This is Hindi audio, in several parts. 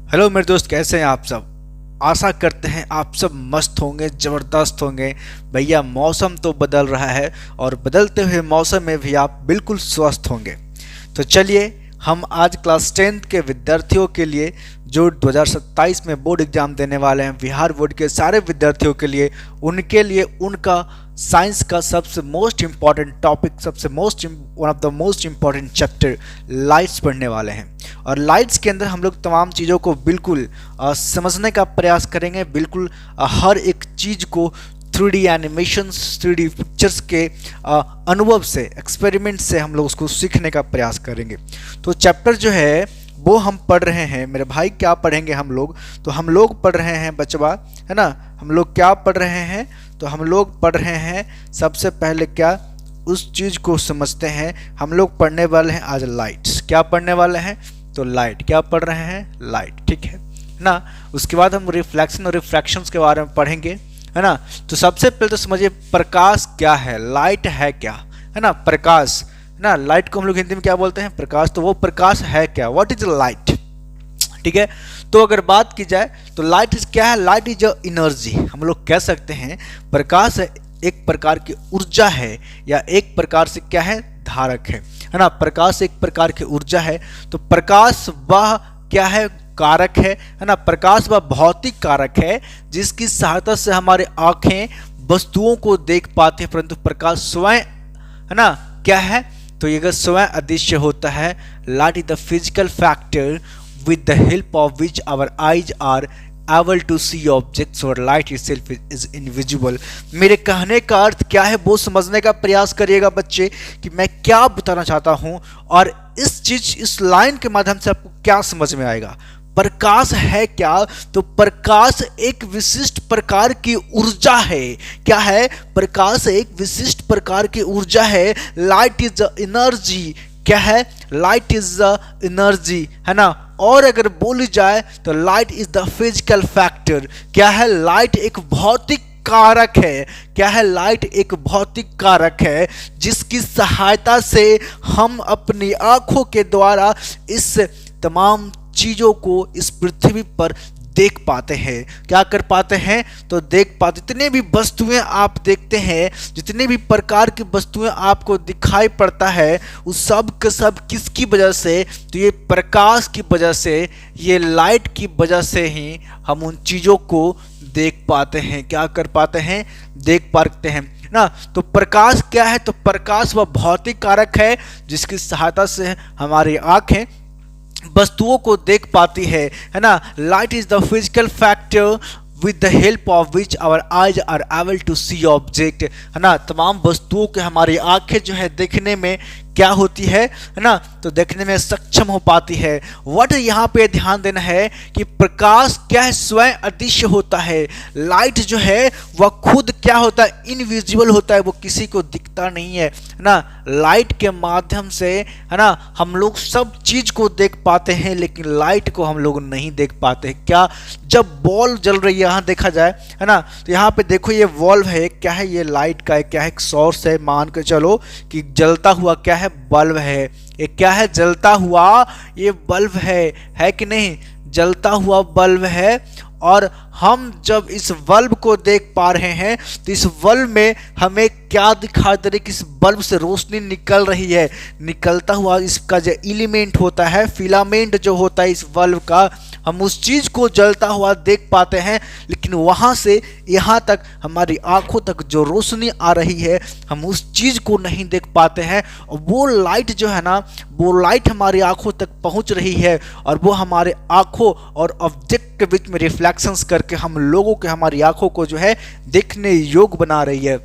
हेलो मेरे दोस्त, कैसे हैं आप सब। आशा करते हैं आप सब मस्त होंगे, ज़बरदस्त होंगे। भैया मौसम तो बदल रहा है और बदलते हुए मौसम में भी आप बिल्कुल स्वस्थ होंगे। तो चलिए हम आज क्लास 10th के विद्यार्थियों के लिए जो 2027 में बोर्ड एग्जाम देने वाले हैं, बिहार बोर्ड के सारे विद्यार्थियों के लिए उनका साइंस का सबसे most important topic, one of the most important chapter lights पढ़ने वाले हैं। और लाइट्स के अंदर हम लोग तमाम चीज़ों को बिल्कुल समझने का प्रयास करेंगे, बिल्कुल हर एक चीज़ को 3D एनिमेशंस, 3D पिक्चर्स के अनुभव से, एक्सपेरिमेंट से हम लोग उसको सीखने का प्रयास करेंगे। तो चैप्टर जो है वो हम पढ़ रहे हैं। मेरे भाई क्या पढ़ेंगे हम लोग? तो हम लोग पढ़ रहे हैं बचवा, है ना। हम लोग क्या पढ़ रहे हैं? तो हम लोग पढ़ रहे हैं सबसे पहले क्या, उस चीज़ को समझते हैं। हम लोग पढ़ने वाले हैं आज लाइट्स। क्या पढ़ने वाले हैं? तो लाइट। क्या पढ़ रहे हैं? लाइट, ठीक है ना। उसके बाद हम रिफ्लेक्शन और रिफ्रैक्शंस के बारे में पढ़ेंगे, है ना। तो सबसे पहले तो समझिए प्रकाश क्या है, लाइट है क्या, है ना। प्रकाश ना, लाइट को हम लोग हिंदी में क्या बोलते हैं? प्रकाश। तो वो प्रकाश है क्या? What is light? ठीक है। तो अगर बात की जाए तो लाइट इज क्या है? Light is energy. हम लोग कह सकते हैं प्रकाश एक प्रकार की ऊर्जा है, या एक प्रकार से क्या है? धारक है ना। प्रकाश एक प्रकार की ऊर्जा है। तो प्रकाश वह क्या है? कारक है ना। प्रकाश वह भौतिक कारक है जिसकी सहायता से हमारे आंखें वस्तुओं को देख पाते हैं, परंतु प्रकाश स्वयं, है ना, क्या है? तो ये स्वयं अदृश्य होता है। Light is the physical factor with the help of which our eyes are able to see objects, और light itself is invisible। मेरे कहने का अर्थ क्या है वो समझने का प्रयास करिएगा बच्चे, कि मैं क्या बताना चाहता हूं, और इस लाइन के माध्यम से आपको क्या समझ में आएगा। प्रकाश है क्या? तो प्रकाश एक विशिष्ट प्रकार की ऊर्जा है। क्या है? प्रकाश एक विशिष्ट प्रकार की ऊर्जा है। Light is the energy. क्या है? लाइट इज द एनर्जी, है ना। और अगर बोली जाए तो light is the physical factor. क्या है? लाइट एक भौतिक कारक है। क्या है? लाइट एक भौतिक कारक है जिसकी सहायता से हम अपनी आंखों के द्वारा इस तमाम चीजों को इस पृथ्वी पर देख पाते हैं। क्या कर पाते हैं? तो देख पाते। जितने भी वस्तुएं आप देखते हैं, जितने भी प्रकार की वस्तुएं आपको दिखाई पड़ता है, उस सब के सब किसकी वजह से? तो ये प्रकाश की वजह से, ये लाइट की वजह से ही हम उन चीज़ों को देख पाते हैं। क्या कर पाते हैं? देख पाते हैं ना। तो प्रकाश क्या है? तो प्रकाश वह भौतिक कारक है जिसकी सहायता से हमारी आंखें वस्तुओं को देख पाती है ना। Light is the physical factor with the help of which our eyes are able to see object, है ना। तमाम वस्तुओं के हमारी आंखें जो है देखने में क्या होती है ना, तो देखने में सक्षम हो पाती है। व्हाट यहाँ पे ध्यान देना है कि प्रकाश क्या है? स्वयं अदृश्य होता है। लाइट जो है वह खुद क्या होता है? इनविजिबल होता है, वो किसी को दिखता नहीं है ना। लाइट के माध्यम से, है ना, हम लोग सब चीज को देख पाते हैं, लेकिन लाइट को हम लोग नहीं देख पाते। क्या? जब बॉल जल रही है, यहाँ देखा जाए, है ना, तो यहाँ पे देखो ये वॉल्व है। क्या है? ये लाइट का है। क्या है? एक सोर्स है। मान के चलो कि जलता हुआ क्या है? बल्ब है। ये क्या है? जलता हुआ ये बल्ब है कि नहीं? जलता हुआ बल्ब है। और हम जब इस बल्ब को देख पा रहे हैं तो इस बल्ब में हमें क्या दिखाई दे रही है? कि इस बल्ब से रोशनी निकल रही है। निकलता हुआ इसका जो एलिमेंट होता है, फिलामेंट जो होता है इस बल्ब का, हम उस चीज को जलता हुआ देख पाते हैं, लेकिन वहां से यहाँ तक हमारी आंखों तक जो रोशनी आ रही है, हम उस चीज को नहीं देख पाते हैं। और वो लाइट जो है ना, वो लाइट हमारी आंखों तक पहुंच रही है, और वो हमारे आंखों और ऑब्जेक्ट के बीच में रिफ्लेक्शंस करके हम लोगों के, हमारी आंखों को जो है देखने योग्य बना रही है।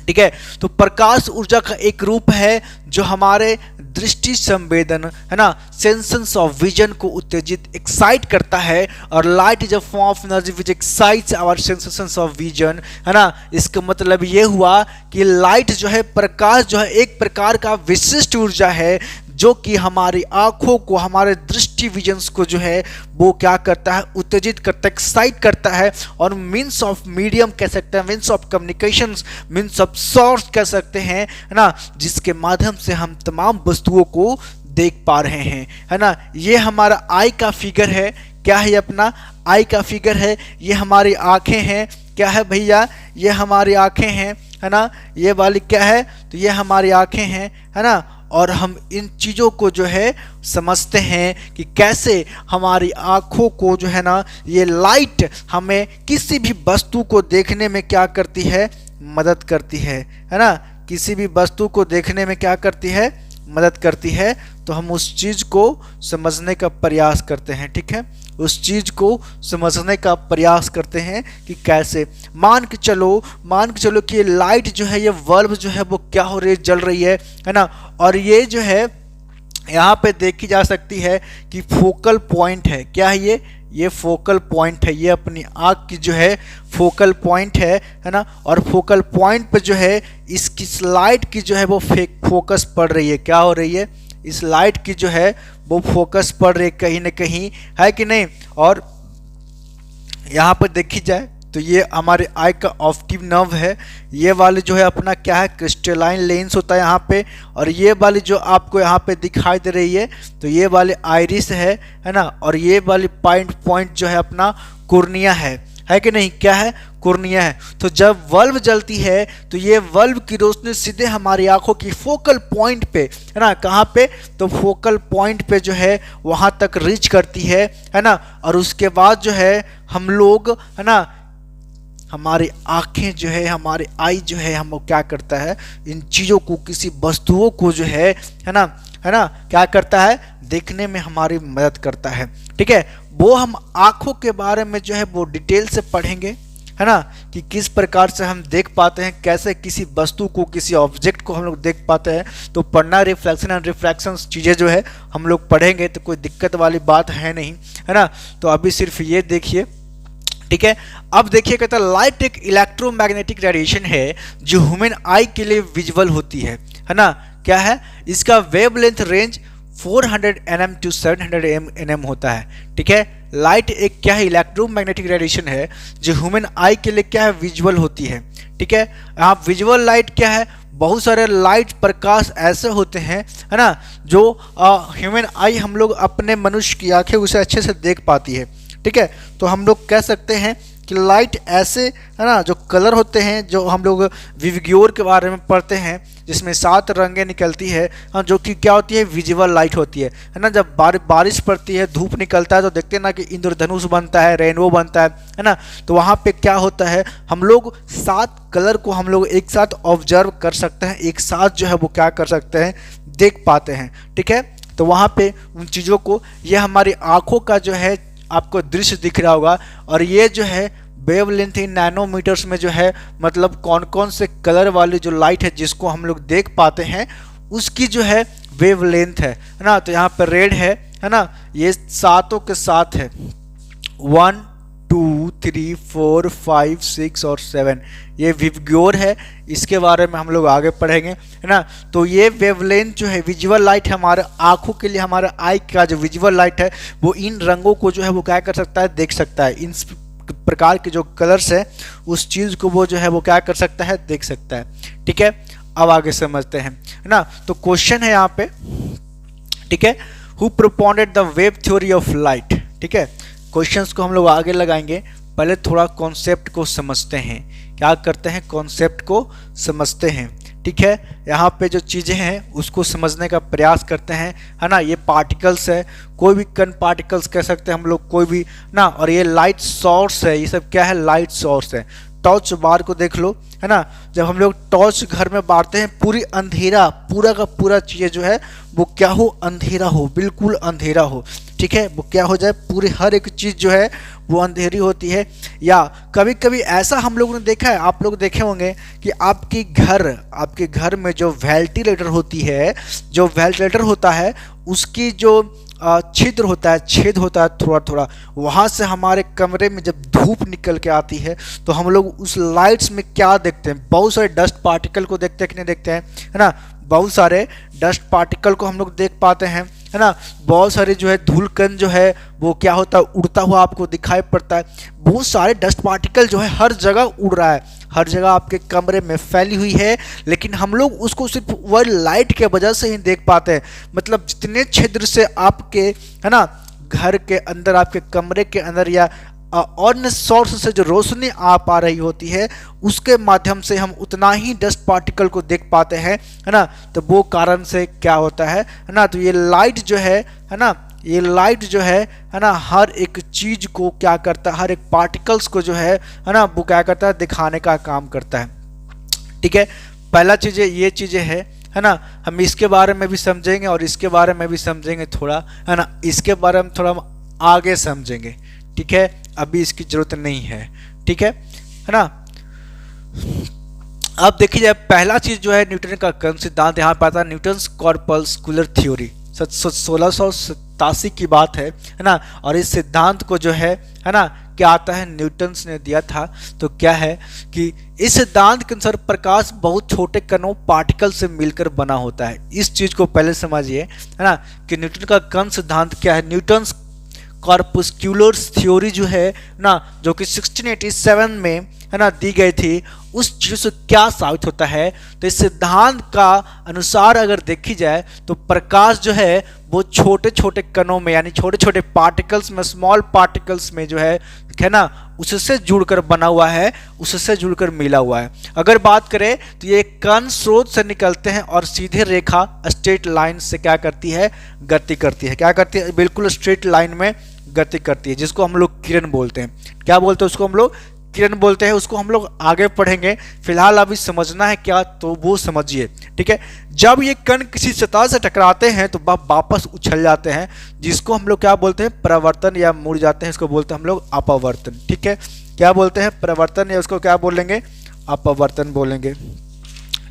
ठीक है। तो प्रकाश ऊर्जा का एक रूप है जो हमारे दृष्टि संवेदन, है ना, सेंसेस ऑफ विजन को उत्तेजित, एक्साइट करता है। और light is a form of energy which excites our sensations of vision, है ना। इसका मतलब ये हुआ कि लाइट जो है, प्रकाश जो है, एक प्रकार का विशिष्ट ऊर्जा है जो कि हमारी आंखों को, हमारे दृष्टि विजन्स को जो है वो क्या करता है? उत्तेजित करता है, एक्साइट करता है। और मीन्स ऑफ मीडियम कह सकते हैं, means of communications, means of source कह सकते हैं, है ना, जिसके माध्यम से हम तमाम वस्तुओं को देख पा रहे हैं, है ना। ये हमारा आई का फिगर है। क्या है? ये अपना आई का फिगर है, ये हमारी आंखें हैं, क्या है भैया? ये हमारी आंखें हैं, है ना। ये वाली क्या है? तो ये हमारी आंखें हैं, है ना। और हम इन चीज़ों को जो है समझते हैं कि कैसे हमारी आँखों को जो है ना ये लाइट हमें किसी भी वस्तु को देखने में क्या करती है? मदद करती है ना। किसी भी वस्तु को देखने में क्या करती है? मदद करती है। तो हम उस चीज़ को समझने का प्रयास करते हैं, ठीक है। उस चीज़ को समझने का प्रयास करते हैं कि कैसे। मान के चलो कि ये लाइट जो है, ये बल्ब जो है वो क्या हो रही है? जल रही है ना। और ये जो है यहाँ पे देखी जा सकती है कि फोकल पॉइंट है। क्या है ये फोकल पॉइंट है। ये अपनी आँख की जो है फोकल पॉइंट है ना। और फोकल पॉइंट पे जो है इसकी लाइट की जो है वो फोकस पड़ रही है। क्या हो रही है? इस लाइट की जो है वो फोकस पड़ रही है कहीं ना कहीं, है कि नहीं। और यहाँ पर देखी जाए तो ये हमारे आई का ऑप्टिक नर्व है। ये वाली जो है अपना क्या है? क्रिस्टलाइन लेंस होता है यहाँ पे। और ये वाली जो आपको यहाँ पे दिखाई दे रही है तो ये वाली आइरिस है ना। और ये वाली पॉइंट जो है अपना कॉर्निया है कि नहीं? क्या है? कॉर्निया है। तो जब बल्ब जलती है तो ये बल्ब की रोशनी सीधे हमारी आंखों की फोकल पॉइंट पे, है ना। कहाँ पे? तो फोकल पॉइंट पे जो है वहाँ तक रीच करती है ना। और उसके बाद जो है हम लोग, है ना, हमारी आँखें जो है, हमारे आई जो है, हम क्या करता है? इन चीज़ों को, किसी वस्तुओं को जो है ना, क्या करता है? देखने में हमारी मदद करता है, ठीक है। वो हम आँखों के बारे में जो है वो डिटेल से पढ़ेंगे, है ना, कि किस प्रकार से हम देख पाते हैं, कैसे किसी वस्तु को, किसी ऑब्जेक्ट को हम लोग देख पाते हैं। तो पढ़ना, रिफ्लेक्शन एंड रिफ्रैक्शन चीज़ें जो है हम लोग पढ़ेंगे, तो कोई दिक्कत वाली बात है नहीं, है ना। तो अभी सिर्फ ये देखिए, ठीक है। अब देखिए, कहता है लाइट एक इलेक्ट्रोमैग्नेटिक रेडिएशन है जो ह्यूमन आई के लिए विजुअल होती है ना। क्या है? इसका wavelength range 400 nm to 700 nm होता है, ठीक है। लाइट एक क्या है? इलेक्ट्रोमैग्नेटिक रेडिएशन है जो ह्यूमन आई के लिए क्या है? विजुअल होती है, ठीक है। यहाँ विजुअल लाइट क्या है? बहुत सारे लाइट प्रकाश ऐसे होते हैं, है ना, जो ह्यूमन आई, हम लोग अपने मनुष्य की आंखें उसे अच्छे से देख पाती है, ठीक है। तो हम लोग कह सकते हैं कि लाइट ऐसे, है ना, जो कलर होते हैं, जो हम लोग विवग्योर के बारे में पढ़ते हैं जिसमें 7 रंगें निकलती है, हाँ, जो कि क्या होती है? विजुअल लाइट होती है ना। जब बारिश पड़ती है, धूप निकलता है, तो देखते हैं ना कि इंद्रधनुष बनता है, रेनबो बनता है ना। तो वहाँ पे क्या होता है? हम लोग 7 कलर को हम लोग एक साथ ऑब्जर्व कर सकते हैं, एक साथ जो है वो क्या कर सकते हैं? देख पाते हैं, ठीक है। तो वहाँ पे उन चीज़ों को, ये हमारी आँखों का जो है आपको दृश्य दिख रहा होगा। और ये जो है वेवलेंथ इन नैनोमीटर्स में जो है, मतलब कौन कौन से कलर वाली जो लाइट है जिसको हम लोग देख पाते हैं, उसकी जो है वेवलेंथ है ना। तो यहाँ पर रेड है ना, ये 7 के साथ है, 1 2 3 4 5 6 और 7, ये विवग्योर है। इसके बारे में हम लोग आगे पढ़ेंगे, है ना। तो ये वेवलेंथ जो है, विजुअल लाइट, हमारे आंखों के लिए, हमारे आई का जो विजुअल लाइट है वो इन रंगों को जो है वो क्या कर सकता है? देख सकता है। इन प्रकार के जो कलर्स है उस चीज़ को वो जो है वो क्या कर सकता है? देख सकता है, ठीक है। अब आगे समझते हैं, है ना। तो क्वेश्चन है यहाँ पे, ठीक है, who propounded the wave theory of light, ठीक है। क्वेश्चंस को हम लोग आगे लगाएंगे, पहले थोड़ा कॉन्सेप्ट को समझते हैं। क्या करते हैं? कॉन्सेप्ट को समझते हैं, ठीक है। यहाँ पे जो चीज़ें हैं उसको समझने का प्रयास करते हैं, है ना। ये पार्टिकल्स है, कोई भी कण पार्टिकल्स कह सकते हैं हम लोग, कोई भी ना। और ये लाइट सोर्स है, ये सब क्या है? लाइट सोर्स है। टॉर्च बार को देख लो, है ना। जब हम लोग टॉर्च घर में बारते हैं, पूरी अंधेरा, पूरा का पूरा चीज़ जो है वो क्या हो? अंधेरा हो, बिल्कुल अंधेरा हो, ठीक है। वो क्या हो जाए? पूरी हर एक चीज़ जो है वो अंधेरी होती है। या कभी कभी ऐसा हम लोगों ने देखा है, आप लोग देखे होंगे कि आपके घर में जो वेंटिलेटर होती है, जो वेंटिलेटर होता है उसकी जो छिद्र होता है, छेद होता है थोड़ा थोड़ा, वहाँ से हमारे कमरे में जब धूप निकल के आती है तो हम लोग उस लाइट्स में क्या देखते हैं? बहुत सारे डस्ट पार्टिकल को देखते हैं कि नहीं देखते हैं, है ना। बहुत सारे डस्ट पार्टिकल को हम लोग देख पाते हैं, है ना। बहुत सारे जो है धूल कण जो है वो क्या होता है? उड़ता हुआ आपको दिखाई पड़ता है। बहुत सारे डस्ट पार्टिकल जो है हर जगह उड़ रहा है, हर जगह आपके कमरे में फैली हुई है, लेकिन हम लोग उसको सिर्फ वह लाइट के वजह से ही देख पाते हैं। मतलब जितने छिद्र से आपके, है ना, घर के अंदर, आपके कमरे के अंदर या अन्य सोर्स से जो रोशनी आ पा रही होती है उसके माध्यम से हम उतना ही डस्ट पार्टिकल को देख पाते हैं, है ना। तो वो कारण से क्या होता है ना, तो ये लाइट जो है ना, ये लाइट जो है ना, हर एक चीज को क्या करता है, हर एक पार्टिकल्स को जो है ना, वो क्या करता है, दिखाने का काम करता है। ठीक है, पहला चीज़ें ये चीज़ें है ना, हम इसके बारे में भी समझेंगे और इसके बारे में भी समझेंगे थोड़ा, है ना, इसके बारे में थोड़ा हम आगे समझेंगे। ठीक है, अभी इसकी जरूरत नहीं है। ठीक है ना। अब देखिए जाए, पहला चीज जो है न्यूटन का कर्ण सिद्धांत, यहाँ पे आता है न्यूटन्स कॉर्पस्कुलर थ्योरी। 1687 की बात है ना। और इस सिद्धांत को जो है ना, क्या आता है, न्यूटन्स ने दिया था। तो क्या है कि इस सिद्धांत के अनुसार प्रकाश बहुत छोटे कणों, पार्टिकल से मिलकर बना होता है। इस चीज को पहले समझिए, है ना, कि न्यूटन का कर्ण सिद्धांत क्या है। न्यूटन्स कॉर्पस्कुलर थ्योरी जो है ना, जो कि 1687 में, है ना, दी गई थी, उस चीज से क्या साबित होता है। तो इस सिद्धांत का अनुसार अगर देखी जाए तो प्रकाश जो है वो छोटे छोटे कणों में, यानी छोटे छोटे पार्टिकल्स में, स्मॉल पार्टिकल्स में जो है ना, उससे जुड़कर बना हुआ है, उससे जुड़कर मिला हुआ है। अगर बात करें तो ये कण स्रोत से निकलते हैं और सीधे रेखा स्ट्रेट लाइन से क्या करती है, गति करती है। क्या करती है, बिल्कुल स्ट्रेट लाइन में गति करती है, जिसको हम लोग किरण बोलते हैं। क्या बोलते हैं उसको, हम लोग किरण बोलते हैं। उसको हम लोग आगे पढ़ेंगे, फिलहाल अभी समझना है क्या, तो वो समझिए। ठीक है, जब ये कण किसी सतह से टकराते हैं तो वापस उछल जाते हैं, जिसको हम लोग क्या बोलते हैं, प्रवर्तन, या मुड़ जाते हैं, इसको बोलते हैं हम लोग अपवर्तन। ठीक है, क्या बोलते हैं, प्रवर्तन, या उसको क्या बोलेंगे, अपवर्तन बोलेंगे।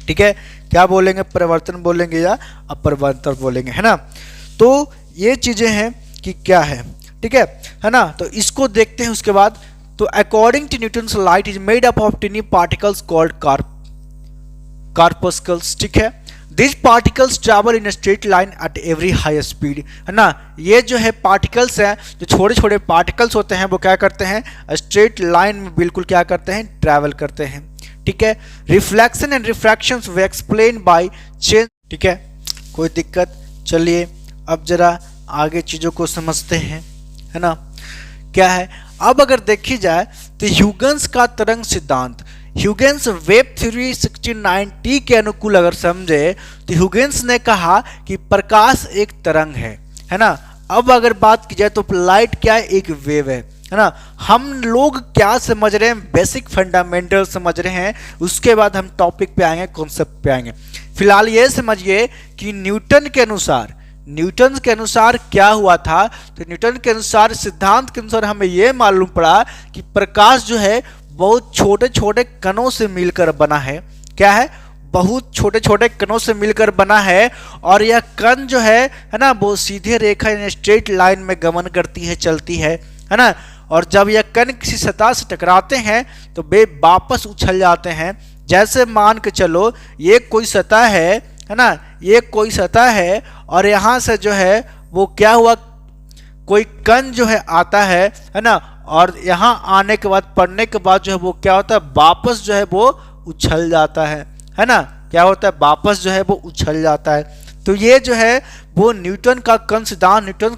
ठीक है, क्या बोलेंगे, प्रवर्तन बोलेंगे या अपवर्तन बोलेंगे, है ना। तो ये चीजें हैं कि क्या है। ठीक है ना। तो इसको देखते हैं उसके बाद। तो according to Newton's light is made up of tiny particles called corpuscles. ठीक है, this particles travel in straight line at every high speed, है ना। ये जो है पार्टिकल्स हैं, जो छोटे छोटे पार्टिकल्स होते हैं, वो क्या करते हैं, स्ट्रेट लाइन में बिल्कुल क्या करते हैं, ट्रैवल करते हैं। ठीक है, reflection and refraction way explain by change. ठीक है, कोई दिक्कत, चलिए अब जरा आगे चीजों को समझते हैं, है ना। क्या है, अब अगर देखी जाए तो ह्यूगन्स का तरंग सिद्धांत, ह्यूगेन्स वेब थ्योरी 1690 के अनुकूल अगर समझे तो ह्यूगेन्स ने कहा कि प्रकाश एक तरंग है ना। अब अगर बात की जाए तो लाइट क्या है, एक वेव है ना। हम लोग क्या समझ रहे हैं, बेसिक फंडामेंटल समझ रहे हैं, उसके बाद हम टॉपिक पे आएंगे, कॉन्सेप्ट पे आएंगे। फिलहाल ये समझिए कि न्यूटन के अनुसार क्या हुआ था। तो न्यूटन के अनुसार, सिद्धांत के अनुसार हमें यह मालूम पड़ा कि प्रकाश जो है बहुत छोटे छोटे कणों से मिलकर बना है। क्या है, बहुत छोटे छोटे कणों से मिलकर बना है। और यह कण जो है ना, वो सीधे रेखा यानी स्ट्रेट लाइन में गमन करती है, चलती है ना। और जब यह कण किसी सतह से टकराते हैं तो वे वापस उछल जाते हैं। जैसे मान के चलो ये कोई सतह है ना, ये कोई सतह है और यहाँ से जो है वो क्या हुआ, कोई कण जो है आता है ना, और यहाँ आने के बाद, पढ़ने के बाद जो है वो क्या होता है, वापस जो है वो उछल जाता है ना। क्या होता है, वापस जो है वो उछल जाता है। तो ये जो है वो न्यूटन का कर्ण सिद्धांत, न्यूटन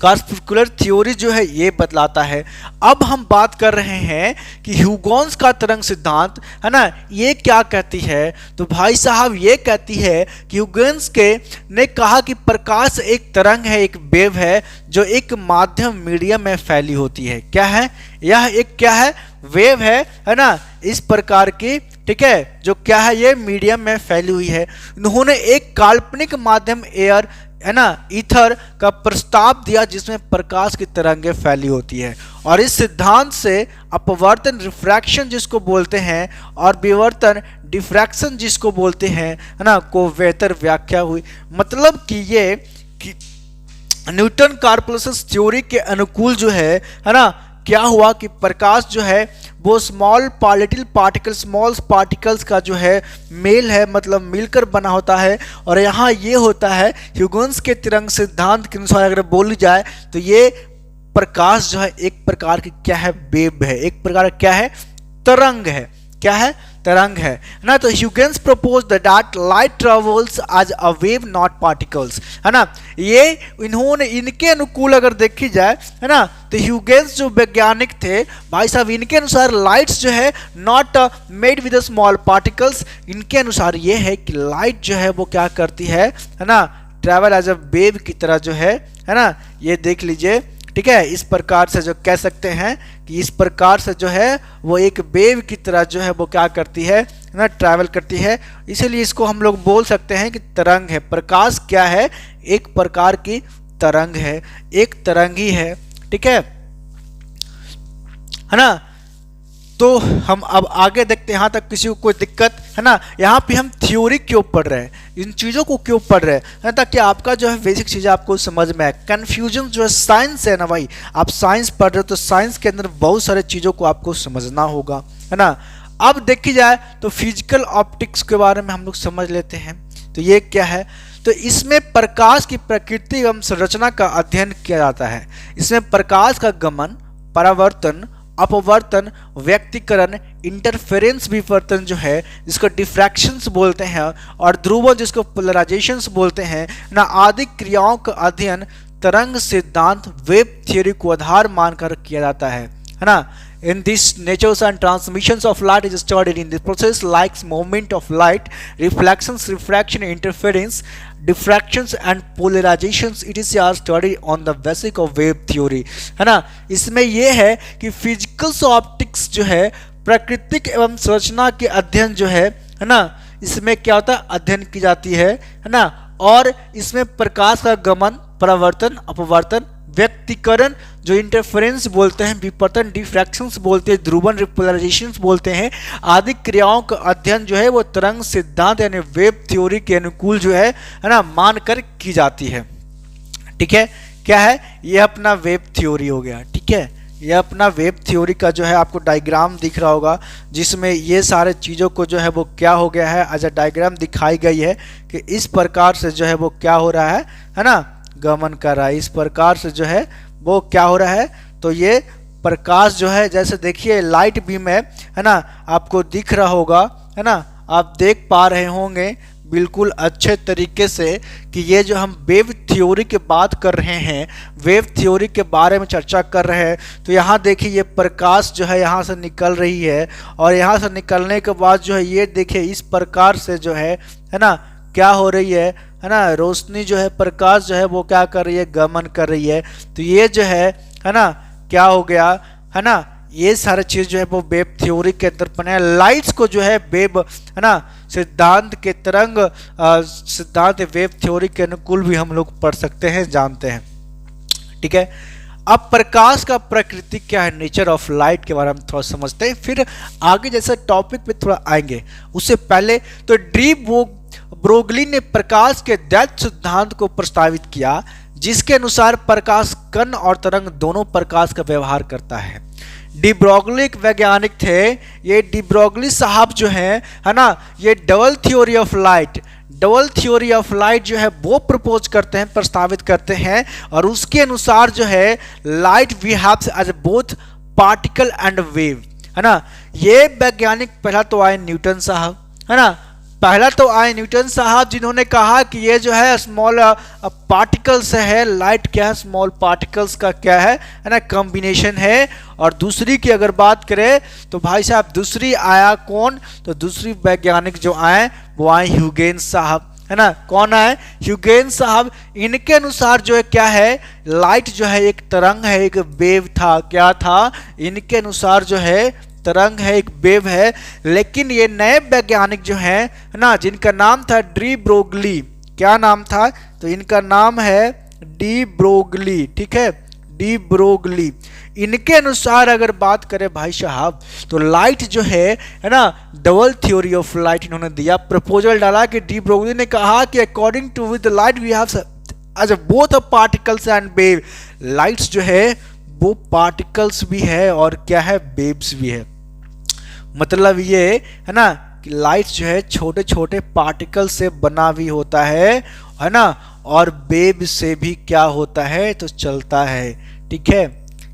कॉर्पस्कुलर थ्योरी जो है ये बतलाता है। अब हम बात कर रहे हैं कि ह्यूगोन्स का तरंग सिद्धांत, है ना, ये क्या कहती है। तो भाई साहब ये कहती है कि ह्यूगोन्स ने कहा कि प्रकाश एक तरंग है, एक वेव है, जो एक माध्यम मीडियम में फैली होती है। क्या है, यह एक क्या है, वेव है ना, इस प्रकार की। ठीक है, जो क्या है, ये मीडियम में फैली हुई है। उन्होंने एक काल्पनिक माध्यम एयर, है ना, ईथर का प्रस्ताव दिया जिसमें प्रकाश की तरंगें फैली होती है। और इस सिद्धांत से अपवर्तन, रिफ्रैक्शन जिसको बोलते हैं, और विवर्तन, डिफ्रैक्शन जिसको बोलते हैं, है ना, को बेहतर व्याख्या हुई। मतलब कि ये कि न्यूटन कॉर्पस्कुलर थ्योरी के अनुकूल जो है ना, क्या हुआ कि प्रकाश जो है वो लिटिल पार्टिकल्स, स्मॉल पार्टिकल्स का जो है मेल है, मतलब मिलकर बना होता है। और यहाँ ये होता है ह्यूगोन्स के तरंग सिद्धांत के अनुसार अगर बोली जाए तो ये प्रकाश जो है एक प्रकार की क्या है, वेव है, एक प्रकार क्या है, तरंग है। क्या है, तरंग है ना। तो Huygens propose that light travels as a wave not particles, है ना। ये इन्होंने इनके अनुकूल अगर देखी जाए, है ना, तो ह्यूजेंस जो वैज्ञानिक थे भाई साहब, इनके अनुसार लाइट्स जो है not made with small particles, इनके अनुसार ये है कि लाइट जो है वो क्या करती है ना, ट्रैवल एज अ वेव की तरह जो है ना, ये देख लीजिए, ठीक है। इस प्रकार से जो कह सकते हैं कि इस प्रकार से जो है वो एक वेव की तरह जो है वो क्या करती है ना, ट्रैवल करती है। इसीलिए इसको हम लोग बोल सकते हैं कि तरंग है। प्रकाश क्या है, एक प्रकार की तरंग है, एक तरंग ही है, ठीक है ना। तो हम अब आगे देखते हैं, यहाँ तक किसी को कोई दिक्कत है ना। यहाँ पे हम थ्योरी क्यों पढ़ रहे हैं, इन चीज़ों को क्यों पढ़ रहे हैं, ताकि आपका जो है बेसिक चीज़ें आपको समझ में आए। कन्फ्यूजन जो है साइंस है ना भाई, आप साइंस पढ़ रहे हो तो साइंस के अंदर बहुत सारे चीज़ों को आपको समझना होगा, है ना। अब देखी जाए तो फिजिकल ऑप्टिक्स के बारे में हम लोग समझ लेते हैं। तो ये क्या है, तो इसमें प्रकाश की प्रकृति एवं संरचना का अध्ययन किया जाता है। इसमें प्रकाश का गमन, परावर्तन, अपवर्तन, व्यक्तीकरण, इंटरफेरेंस विवर्तन जो है जिसको डिफ्रैक्शंस बोलते हैं, और ध्रुवण जिसको पोलराइजेशंस बोलते हैं ना, आदि क्रियाओं का अध्ययन तरंग सिद्धांत वेव थ्योरी को आधार मानकर किया जाता है ना। In this, natures and transmissions of light is studied in this process like movement of light, reflections, refraction, interference, diffractions and polarizations. It is studied on the basic of wave theory, है ना। इसमें यह है कि फिजिकल्स ऑप्टिक्स जो है प्राकृतिक एवं संरचना के अध्ययन जो है ना, इसमें क्या होता है, अध्ययन की जाती है ना। और इसमें प्रकाश का गमन, परावर्तन, अपवर्तन, व्यक्तीकरण जो इंटरफेरेंस बोलते हैं, विपर्तन डिफ्रैक्शंस बोलते हैं, ध्रुवण रिपोलराइजेशंस बोलते हैं, आदि क्रियाओं का अध्ययन जो है वो तरंग सिद्धांत यानी वेव थ्योरी के अनुकूल जो है ना, मानकर की जाती है, ठीक है। क्या है ये अपना वेव थ्योरी हो गया, ठीक है। ये अपना वेव थ्योरी का जो है आपको डायग्राम दिख रहा होगा, जिसमें ये सारे चीज़ों को जो है वो क्या हो गया है, एज अ डायग्राम दिखाई गई है कि इस प्रकार से जो है वो क्या हो रहा है ना, गमन कर रहा है। इस प्रकार से जो है वो क्या हो रहा है, तो ये प्रकाश जो है, जैसे देखिए लाइट बीम है ना, आपको दिख रहा होगा, है ना, आप देख पा रहे होंगे बिल्कुल अच्छे तरीके से कि ये जो हम वेव थ्योरी की बात कर रहे हैं, वेव थ्योरी के बारे में चर्चा कर रहे हैं। तो यहाँ देखिए ये प्रकाश जो है यहाँ से निकल रही है, और यहाँ से निकलने के बाद जो है ये देखिए इस प्रकार से जो है ना, क्या हो रही है ना, रोशनी जो है, प्रकाश जो है वो क्या कर रही है, गमन कर रही है। तो ये जो है ना, क्या हो गया है ना, ये सारे चीज़ जो है वो वेव थ्योरी के अंदर बने। लाइट्स को जो है वेव है ना सिद्धांत के तरंग सिद्धांत वेव थ्योरी के अनुकूल भी हम लोग पढ़ सकते हैं, जानते हैं, ठीक है। अब प्रकाश का प्रकृति क्या है, नेचर ऑफ लाइट के बारे में थोड़ा समझते हैं, फिर आगे जैसे टॉपिक पे थोड़ा आएंगे। उससे पहले तो डी ब्रोगली ने प्रकाश के दैत्य सिद्धांत को प्रस्तावित किया, जिसके अनुसार प्रकाश कण और तरंग दोनों प्रकाश का व्यवहार करता है। डी ब्रोगली एक वैज्ञानिक थे। ये डी ब्रोगली साहब जो है ना, ये डबल थ्योरी ऑफ लाइट जो है वो प्रपोज करते हैं, प्रस्तावित करते हैं, और उसके अनुसार जो है light we have as both particle and wave, है ना। ये वैज्ञानिक पहला तो आए न्यूटन साहब, है ना, पहला तो आए न्यूटन साहब, जिन्होंने कहा कि ये जो है स्मॉल पार्टिकल्स है, लाइट क्या है, स्मॉल पार्टिकल्स का क्या है ना, कॉम्बिनेशन है। और दूसरी की अगर बात करें तो भाई साहब दूसरी आया कौन, तो दूसरी वैज्ञानिक जो आए वो आए ह्यूजेंस साहब, है ना। कौन आए, ह्यूजेंस साहब। इनके अनुसार जो है क्या है, लाइट जो है एक तरंग है, एक वेव था, क्या था, इनके अनुसार जो है तरंग है, एक वेव है। लेकिन ये नए वैज्ञानिक जो है ना, जिनका नाम था डी ब्रोगली, क्या नाम था, तो इनका नाम है डी ब्रोगली, ठीक है, डी ब्रोगली। इनके अनुसार अगर बात करें भाई साहब, तो लाइट जो है ना, डबल थ्योरी ऑफ लाइट इन्होंने दिया, प्रपोजल डाला कि डी ब्रोगली ने कहा कि according to with light we have as both particles and wave. Lights जो है वो पार्टिकल्स भी है और क्या है, वेव्स भी है। मतलब ये है ना कि लाइट्स जो है छोटे छोटे पार्टिकल से बना भी होता है ना, और वेव से भी क्या होता है, तो चलता है, ठीक है।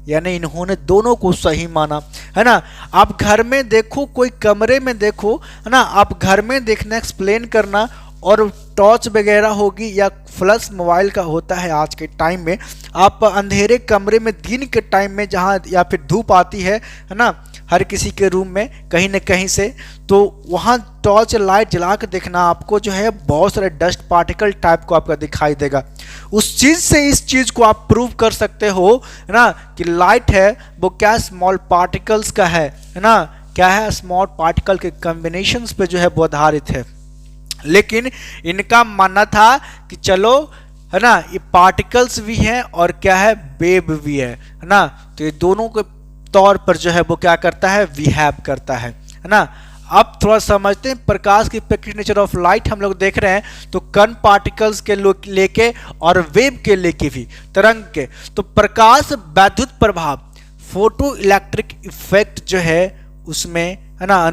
यानी इन्होंने दोनों को सही माना। है ना। आप घर में देखो, कोई कमरे में देखो, है ना, आप घर में देखना, एक्सप्लेन करना, और टॉर्च वगैरह होगी या फ्लैश मोबाइल का होता है आज के टाइम में। आप अंधेरे कमरे में दिन के टाइम में जहाँ या फिर धूप आती है ना, हर किसी के रूम में कहीं न कहीं से, तो वहाँ टॉर्च लाइट जला कर देखना, आपको जो है बहुत सारे डस्ट पार्टिकल टाइप को आपका दिखाई देगा। उस चीज़ से इस चीज़ को आप प्रूव कर सकते हो ना कि लाइट है वो क्या स्मॉल पार्टिकल्स का है ना, क्या है, स्मॉल पार्टिकल के कॉम्बिनेशंस पे जो है वो आधारित है। लेकिन इनका मानना था कि चलो, है ना, ये पार्टिकल्स भी हैं और क्या है, वेव भी है ना, तो ये दोनों के तौर पर जो है वो क्या करता है, बिहेव करता है ना। अब थोड़ा समझते हैं प्रकाश की प्रैक्टिकल नेचर ऑफ लाइट। हम लोग देख रहे हैं तो कण पार्टिकल्स के लेके और वेव के लेके भी, तरंग के, तो प्रकाश वैद्युत प्रभाव, फोटो इलेक्ट्रिक इफेक्ट जो है उसमें, है ना,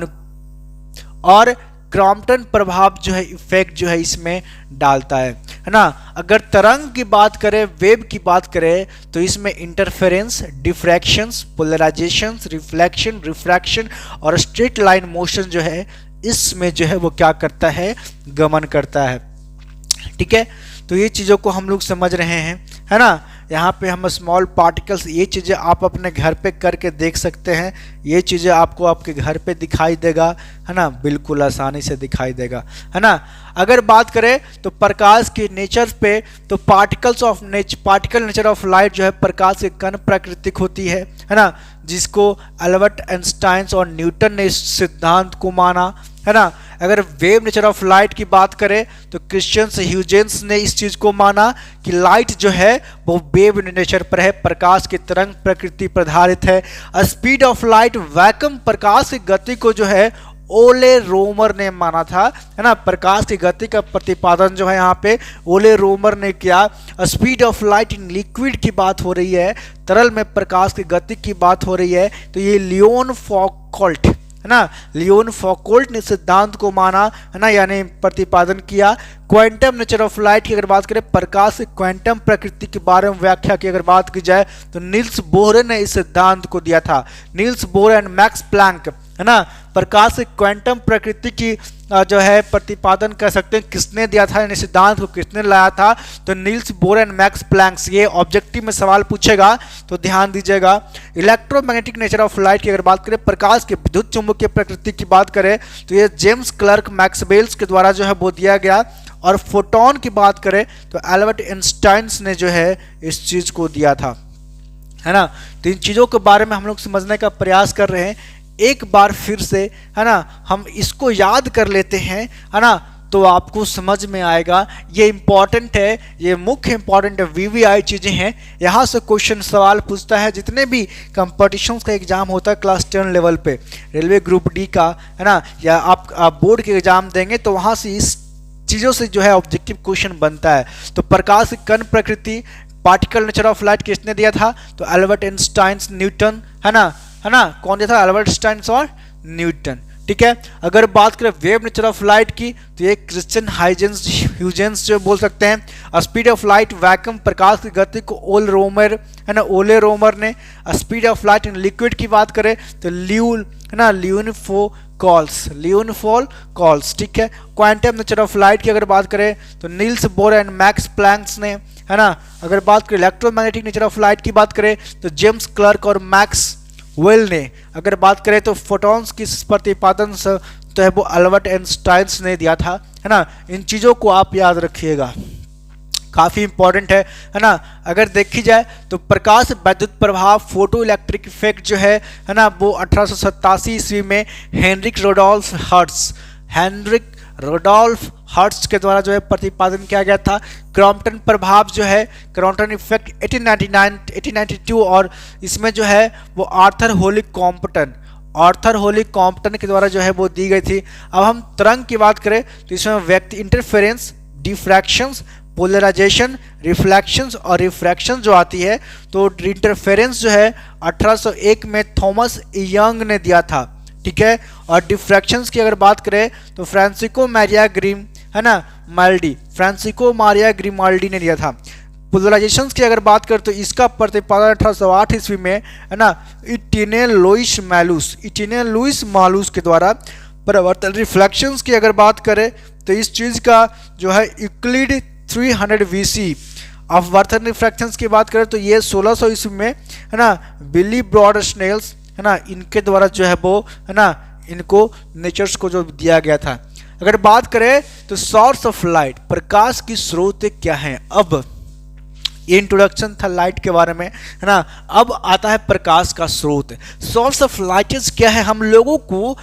और क्रॉम्पटन प्रभाव जो है, इफेक्ट जो है इसमें डालता है ना। अगर तरंग की बात करें, वेव की बात करें, तो इसमें इंटरफेरेंस, डिफ्रैक्शंस, पोलराइजेशंस, रिफ्लेक्शन, रिफ्रैक्शन और स्ट्रेट लाइन मोशन जो है इसमें जो है वो क्या करता है, गमन करता है। ठीक है, तो ये चीज़ों को हम लोग समझ रहे हैं, है ना। यहाँ पे हम स्मॉल पार्टिकल्स, ये चीज़ें आप अपने घर पे करके देख सकते हैं, ये चीज़ें आपको आपके घर पे दिखाई देगा, है ना, बिल्कुल आसानी से दिखाई देगा, है ना। अगर बात करें तो प्रकाश के नेचर पे, तो पार्टिकल नेचर ऑफ लाइट जो है प्रकाश के कण प्राकृतिक होती है ना, जिसको अल्बर्ट आइंस्टाइन और न्यूटन ने इस सिद्धांत को माना, है ना। अगर वेव नेचर ऑफ लाइट की बात करें तो क्रिश्चियन ह्यूजेंस ने इस चीज को माना कि लाइट जो है वो वेव नेचर पर है, प्रकाश की तरंग प्रकृति पर आधारित है। स्पीड ऑफ लाइट, वैक्यूम प्रकाश की गति को जो है ओले रोमर ने माना था, है ना। प्रकाश की गति का प्रतिपादन जो है यहाँ पे ओले रोमर ने किया। Speed of light in liquid की बात हो रही है, तरल में प्रकाश की गति की बात हो रही है, तो ये लियोन फौकॉल्ट, है ना, लियोन फौकॉल्ट ने सिद्धांत को माना, है ना, यानी प्रतिपादन किया। क्वांटम नेचर ऑफ लाइट की अगर बात करें, प्रकाश की क्वांटम प्रकृति के बारे में व्याख्या की अगर बात की जाए तो नील्स बोहर ने इस सिद्धांत को दिया था। Niels Bohr and Max Planck, है ना, प्रकाश की क्वांटम प्रकृति की जो है प्रतिपादन कर सकते हैं, किसने दिया था, यानी सिद्धांत को किसने लाया था, तो Niels Bohr and Max Planck. ये ऑब्जेक्टिव में सवाल पूछेगा तो ध्यान दीजिएगा। इलेक्ट्रोमैग्नेटिक नेचर ऑफ लाइट की अगर बात करें, प्रकाश के विद्युत चुंबकीय प्रकृति की बात करें तो ये जेम्स क्लर्क मैक्सवेल्स के द्वारा जो है वो दिया गया। और फोटोन की बात करें तो एल्बर्ट आइंस्टाइन ने जो है इस चीज को दिया था, है ना। तो इन चीजों के बारे में हम लोग समझने का प्रयास कर रहे हैं। एक बार फिर से, है ना, हम इसको याद कर लेते हैं, है ना, तो आपको समझ में आएगा। ये इंपॉर्टेंट है, ये मुख्य इंपॉर्टेंट है, वीवीआई चीज़ें हैं, यहाँ से क्वेश्चन सवाल पूछता है। जितने भी कंपटीशंस का एग्जाम होता है क्लास 10 लेवल पे, रेलवे ग्रुप डी का, है ना, या आप बोर्ड के एग्जाम देंगे तो वहाँ से इस चीज़ों से जो है ऑब्जेक्टिव क्वेश्चन बनता है। तो प्रकाश की कण प्रकृति, पार्टिकल नेचर ऑफ लाइट किसने दिया था, तो एल्बर्ट आइंस्टाइन, न्यूटन, है ना, कौन दिया था, एल्बर्ट आइंस्टाइन और न्यूटन। ठीक है, अगर बात करें वेव नेचर ऑफ लाइट की तो ये क्रिश्चियन ह्यूजेंस जो बोल सकते हैं। स्पीड ऑफ लाइट, वैक्यूम प्रकाश की गति को ओले रोमर, है ना, ओले रोमर ने। Speed of light in liquid की बात करें तो लियोन फौकॉल्ट, ठीक है। क्वांटम नेचर ऑफ लाइट की अगर बात करें तो Niels Bohr and Max Planck ने, है ना। अगर बात करें इलेक्ट्रोमैग्नेटिक नेचर ऑफ लाइट की बात करें तो जेम्स क्लर्क और मैक्स वेल ने। अगर बात करें तो फोटॉन्स की प्रतिपादन से तो है वो एल्बर्ट आइंस्टाइन ने दिया था, है ना। इन चीज़ों को आप याद रखिएगा, काफ़ी इंपॉर्टेंट है ना। अगर देखी जाए तो प्रकाश वैद्युत प्रभाव, फोटो इलेक्ट्रिक इफेक्ट जो है ना, वो 1887 ईस्वी में हेनरिक रोडोल्फ हर्ट्ज के द्वारा जो है प्रतिपादन किया गया था। क्रॉम्पटन प्रभाव जो है, क्रॉम्पटन इफेक्ट 1892, और इसमें जो है वो आर्थर होली कॉम्पटन के द्वारा जो है वो दी गई थी। अब हम तरंग की बात करें तो इसमें व्यक्ति इंटरफेरेंस, डिफ्रैक्शंस, पोलराइजेशन, रिफ्लेक्शंस और रिफ्रैक्शन जो आती है, तो इंटरफेरेंस जो है 1801 में थॉमस यंग ने दिया था, ठीक है। और डिफ्रैक्शंस की अगर बात करें तो फ्रांसिस्को मारिया ग्रिमाल्डी ने दिया था। पोलराइजेशन की अगर बात करें तो इसका प्रतिपादन 1808 ईस्वी में, है ना, इटिनेल लुइस मालूस के द्वारा परावर्तन। रिफ्लेक्शंस की अगर बात करें तो इस चीज़ का जो है यूक्लिड 300 BC। अपवर्तन रिफ्रैक्शंस की बात करें तो ये 1600 ईस्वी में, है ना, बिली ब्रॉड स्नेल्स, है ना, इनके द्वारा जो है वो, है ना, इनको नेचर्स को जो दिया गया था। अगर बात करें तो सोर्स ऑफ लाइट, प्रकाश की स्रोत क्या है। अब ये इंट्रोडक्शन था लाइट के बारे में, है ना। अब आता है प्रकाश का स्रोत। सोर्स ऑफ लाइट क्या है, हम लोगों को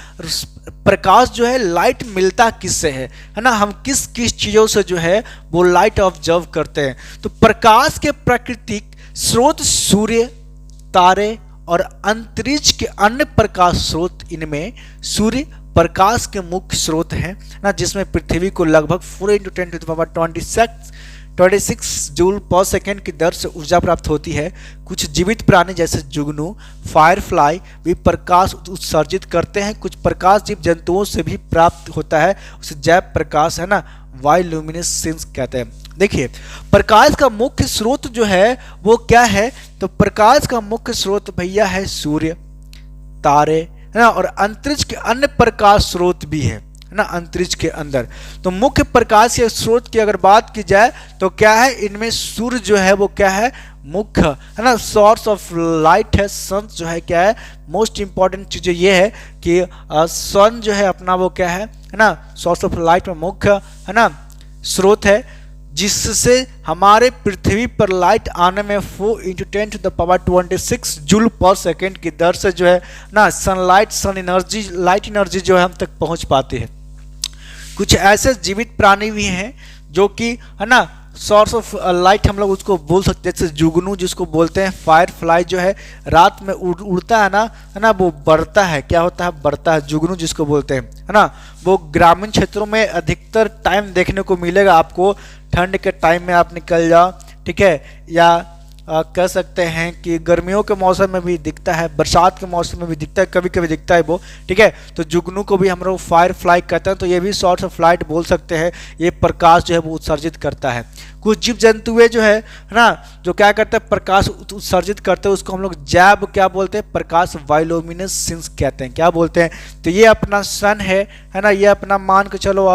प्रकाश जो है लाइट मिलता किससे है ना, हम किस किस चीज़ों से जो है वो लाइट ऑब्जर्व करते हैं। तो प्रकाश के प्राकृतिक स्रोत सूर्य, तारे और अंतरिक्ष के अन्य प्रकाश स्रोत, इनमें सूर्य प्रकाश के मुख्य स्रोत हैं ना, जिसमें पृथ्वी को लगभग 4 × 10⁻26 जूल पर सेकेंड की दर से ऊर्जा प्राप्त होती है। कुछ जीवित प्राणी जैसे जुगनू, फायरफ्लाई भी प्रकाश उत्सर्जित करते हैं। कुछ प्रकाश जीव जंतुओं से भी प्राप्त होता है, उसे जैव प्रकाश, है ना, बायोल्यूमिनेसेंस कहते हैं। देखिए प्रकाश का मुख्य स्रोत जो है वो क्या है, तो प्रकाश का मुख्य स्रोत भैया है सूर्य, तारे, है ना, और अंतरिक्ष के अन्य प्रकाश स्रोत भी है ना, अंतरिक्ष के अंदर। तो मुख्य प्रकाश के स्रोत की अगर बात की जाए तो क्या है, इनमें सूर्य जो है वो क्या है, मुख्य, है ना, सोर्स ऑफ लाइट है। सन जो है क्या है, मोस्ट इंपॉर्टेंट चीज़ ये है कि सन जो है अपना वो क्या है ना, सोर्स ऑफ लाइट में मुख्य, है ना, स्रोत है, जिससे हमारे पृथ्वी पर लाइट आने में 4 × 10⁻26 जूल पर सेकेंड की दर से जो है ना sunlight, sun energy, light energy जो है हम तक पहुंच पाती है। कुछ ऐसे जीवित प्राणी भी हैं जो कि, है ना, सोर्स ऑफ लाइट हम लोग उसको बोल सकते हैं, जैसे जुगनू जिसको बोलते हैं, फायर फ्लाई जो है रात में उड़ता है ना, वो बढ़ता है, क्या होता है, बढ़ता है, जुगनू जिसको बोलते हैं, है ना। वो ग्रामीण क्षेत्रों में अधिकतर टाइम देखने को मिलेगा आपको। ठंड के टाइम में आप निकल जाओ, ठीक है, या कह सकते हैं कि गर्मियों के मौसम में भी दिखता है, बरसात के मौसम में भी दिखता है, कभी कभी दिखता है वो, ठीक है। तो जुगनू को भी हम लोग फायर फ्लाई कहते हैं, तो ये भी सोर्स ऑफ लाइट बोल सकते हैं। ये प्रकाश जो है वो उत्सर्जित करता है। कुछ जीव जंतुएं जो है ना, जो क्या करते हैं, प्रकाश उत्सर्जित करते हैं, उसको हम लोग जैव क्या बोलते हैं, प्रकाश बायोल्यूमिनेसेंस कहते हैं। क्या बोलते हैं, तो ये अपना सन है ना, ये अपना मान के चलो,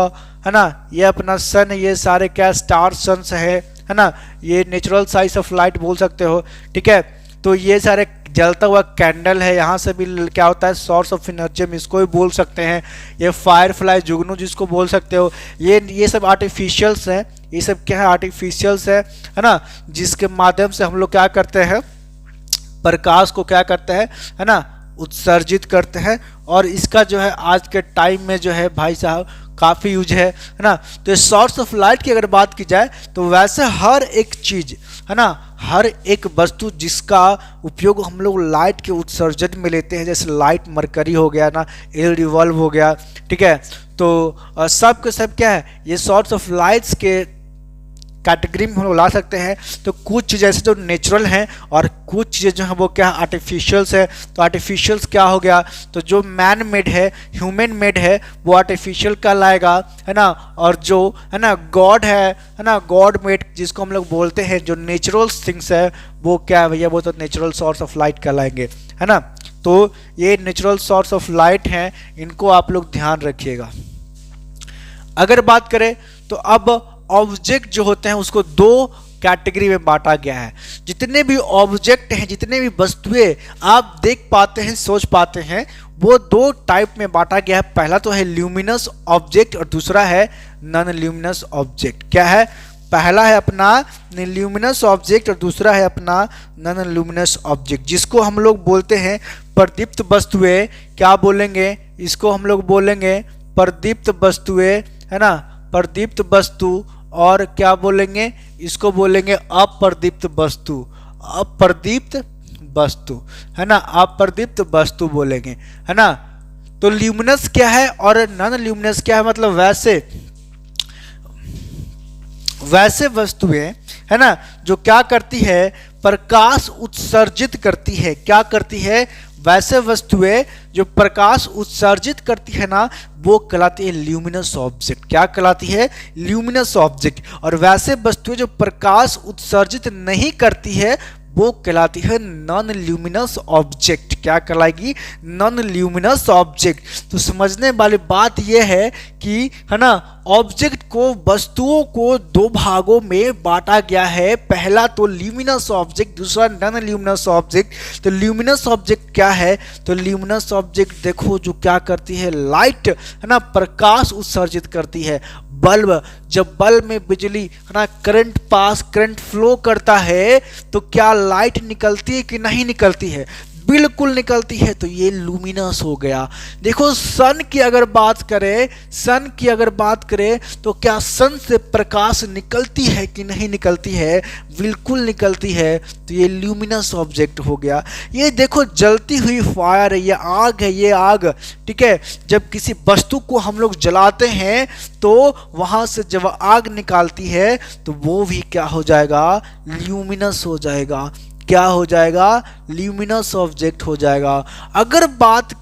है ना, ये अपना सन, ये सारे क्या स्टार सन्स है ना, ये नेचुरल साइज ऑफ लाइट बोल सकते हो, ठीक है। तो ये सारे जलता हुआ कैंडल है, यहाँ से भी क्या होता है, सोर्स ऑफ एनर्जी हम इसको भी बोल सकते हैं। ये फायर फ्लाई, जुगनू जिसको बोल सकते हो, ये सब आर्टिफिशियल्स हैं। ये सब क्या है, आर्टिफिशियल्स है ना, जिसके माध्यम से हम लोग क्या करते हैं, प्रकाश को क्या करते हैं, है ना, उत्सर्जित करते हैं। और इसका जो है आज के टाइम में जो है भाई साहब काफ़ी यूज है ना। तो सोर्स ऑफ लाइट की अगर बात की जाए तो वैसे हर एक चीज़, है ना, हर एक वस्तु जिसका उपयोग हम लोग लाइट के उत्सर्जन में लेते हैं, जैसे लाइट मरकरी हो गया ना, एल रिवॉल्व हो गया, ठीक है। तो सब के सब क्या है, ये सोर्स ऑफ लाइट्स के कैटेगरी में हम लोग ला सकते हैं। तो कुछ चीज़ें ऐसे जो नेचुरल हैं और कुछ चीज़ें जो हैं वो क्या आर्टिफिशियल्स है। तो आर्टिफिशियल्स क्या हो गया, तो जो मैन मेड है, ह्यूमन मेड है, वो आर्टिफिशियल कहलाएगा, है ना। और जो है ना गॉड है ना, गॉड मेड जिसको हम लोग बोलते हैं, जो नेचुरल थिंग्स है, वो क्या है भैया, वो तो नेचुरल सोर्स ऑफ लाइट कहलाएंगे, है ना। तो ये नेचुरल सोर्स ऑफ लाइट हैं, इनको आप लोग ध्यान रखिएगा। अगर बात करें तो अब ऑब्जेक्ट जो होते हैं उसको दो कैटेगरी में बांटा गया है। जितने भी ऑब्जेक्ट हैं, जितने भी वस्तुएं आप देख पाते हैं, सोच पाते हैं, वो दो टाइप में बांटा गया है। पहला तो है ल्यूमिनस ऑब्जेक्ट और दूसरा है नॉन ल्यूमिनस ऑब्जेक्ट। क्या है, पहला है अपना ल्यूमिनस ऑब्जेक्ट और दूसरा है अपना नॉन ल्यूमिनस ऑब्जेक्ट, जिसको हम लोग बोलते हैं प्रदीप्त वस्तुएं। क्या बोलेंगे इसको, हम लोग बोलेंगे प्रदीप्त वस्तुएं, है ना, प्रदीप्त वस्तु। और क्या बोलेंगे, इसको बोलेंगे अप्रदीप्त वस्तु, अप्रदीप्त वस्तु, है ना, अप्रदीप्त वस्तु बोलेंगे, है ना। तो ल्यूमिनस क्या है और नॉन ल्यूमिनस क्या है, मतलब वैसे वस्तुएं, है ना, जो क्या करती है, प्रकाश उत्सर्जित करती है। क्या करती है? वैसे वस्तुएं जो प्रकाश उत्सर्जित करती है ना, वो कहलाती है ल्यूमिनस ऑब्जेक्ट। क्या कहलाती है? Luminous object. और वैसे वस्तुएं जो प्रकाश उत्सर्जित नहीं करती है, वो कहलाती है नॉन ल्यूमिनस ऑब्जेक्ट। क्या कहलाएगी? Non luminous object. तो समझने वाली बात यह है कि, है ना, ऑब्जेक्ट को, वस्तुओं को दो भागों में बांटा गया है। पहला तो ल्यूमिनस ऑब्जेक्ट, दूसरा नॉन ल्यूमिनस ऑब्जेक्ट। तो ल्यूमिनस ऑब्जेक्ट क्या है? तो ल्यूमिनस ऑब्जेक्ट देखो जो क्या करती है, लाइट, है ना, प्रकाश उत्सर्जित करती है। बल्ब, जब बल्ब में बिजली, है ना, करंट फ्लो करता है, तो क्या लाइट निकलती है कि नहीं निकलती है? बिल्कुल निकलती है। तो ये लुमिनस हो गया। देखो सन की अगर बात करें तो क्या सन से प्रकाश निकलती है कि नहीं निकलती है? बिल्कुल निकलती है। तो ये ल्यूमिनस ऑब्जेक्ट हो गया। ये देखो जलती हुई फायर है, ये आग है, ये आग, ठीक है। जब किसी वस्तु को हम लोग जलाते हैं तो वहां से जब आग निकालती है तो वो भी क्या हो जाएगा? ल्यूमिनस हो जाएगा। क्या हो जाएगा? ल्यूमिनस ऑब्जेक्ट हो जाएगा। अगर बात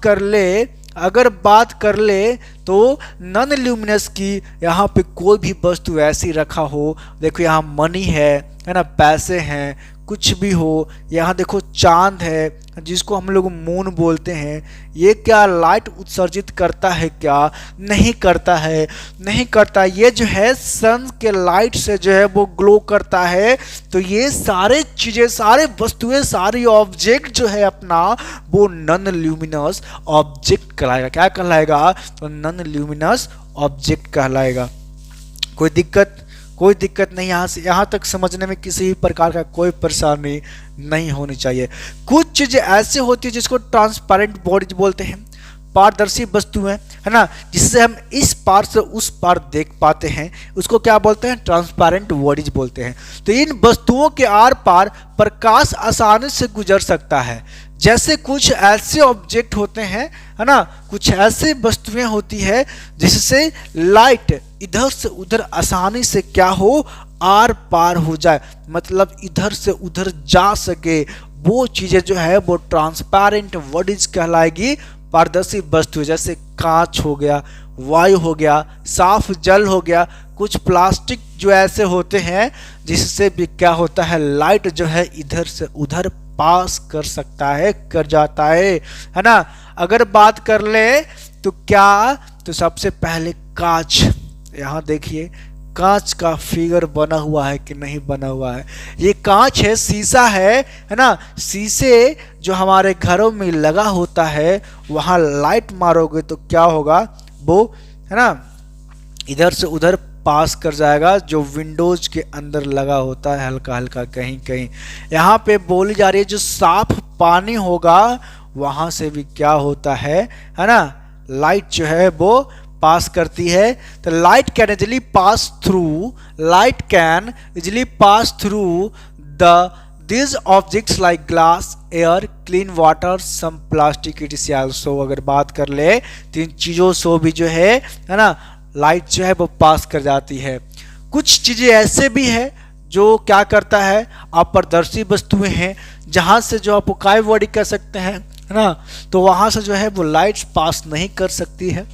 कर ले तो नॉन ल्यूमिनस की, यहाँ पे कोई भी वस्तु ऐसी रखा हो, देखो यहाँ मनी है ना, पैसे हैं, कुछ भी हो, यहाँ देखो चांद है जिसको हम लोग मून बोलते हैं, ये क्या लाइट उत्सर्जित करता है? क्या नहीं करता है? नहीं करता। ये जो है सन के लाइट से जो है वो ग्लो करता है। तो ये सारे चीजें, सारे वस्तुएं, सारी ऑब्जेक्ट जो है अपना, वो नॉन ल्यूमिनस ऑब्जेक्ट कहलाएगा। क्या कहलाएगा? तो नॉन ल्यूमिनस ऑब्जेक्ट कहलाएगा। कोई दिक्कत नहीं, यहाँ तक समझने में किसी भी प्रकार का कोई परेशानी नहीं होनी चाहिए। कुछ चीजें ऐसे होती है जिसको ट्रांसपेरेंट बॉडीज बोलते हैं, पारदर्शी वस्तुएं, है ना, जिससे हम इस पार से उस पार देख पाते हैं, उसको क्या बोलते हैं? ट्रांसपेरेंट बॉडीज बोलते हैं। तो इन वस्तुओं के आर पार प्रकाश आसानी से गुजर सकता है। जैसे कुछ ऐसे ऑब्जेक्ट होते हैं, है ना, कुछ ऐसे वस्तुएं होती है जिससे लाइट इधर से उधर आसानी से क्या हो? आर पार हो जाए, मतलब इधर से उधर जा सके। वो चीजें जो है वो ट्रांसपेरेंट बॉडीज कहलाएगी, पारदर्शी वस्तु। जैसे कांच हो गया, वायु हो गया, साफ जल हो गया। कुछ प्लास्टिक जो ऐसे होते हैं जिससे भी क्या होता है, लाइट जो है इधर से उधर पास कर सकता है, कर जाता है ना। अगर बात कर ले तो क्या, तो सबसे पहले कांच, यहाँ देखिए कांच का फिगर बना हुआ है कि नहीं बना हुआ है? ये कांच है, शीशा है ना। शीशे जो हमारे घरों में लगा होता है, वहां लाइट मारोगे तो क्या होगा? वो, है ना, इधर से उधर पास कर जाएगा। जो विंडोज के अंदर लगा होता है हल्का हल्का कहीं कहीं, यहाँ पे बोली जा रही है जो साफ पानी होगा वहां से भी क्या होता है ना, लाइट जो है वो पास करती है। तो light can easily pass through these objects like glass, air, clean water, some plastic etc. also। अगर बात कर ले तो इन चीजों से भी जो है ना, लाइट जो है वो पास कर जाती है। कुछ चीजें ऐसे भी है जो क्या करता है, अपारदर्शी वस्तुएं हैं, जहां से जो आप काय बॉडी कह सकते हैं, है ना, तो वहां से जो है वो लाइट पास नहीं कर सकती है।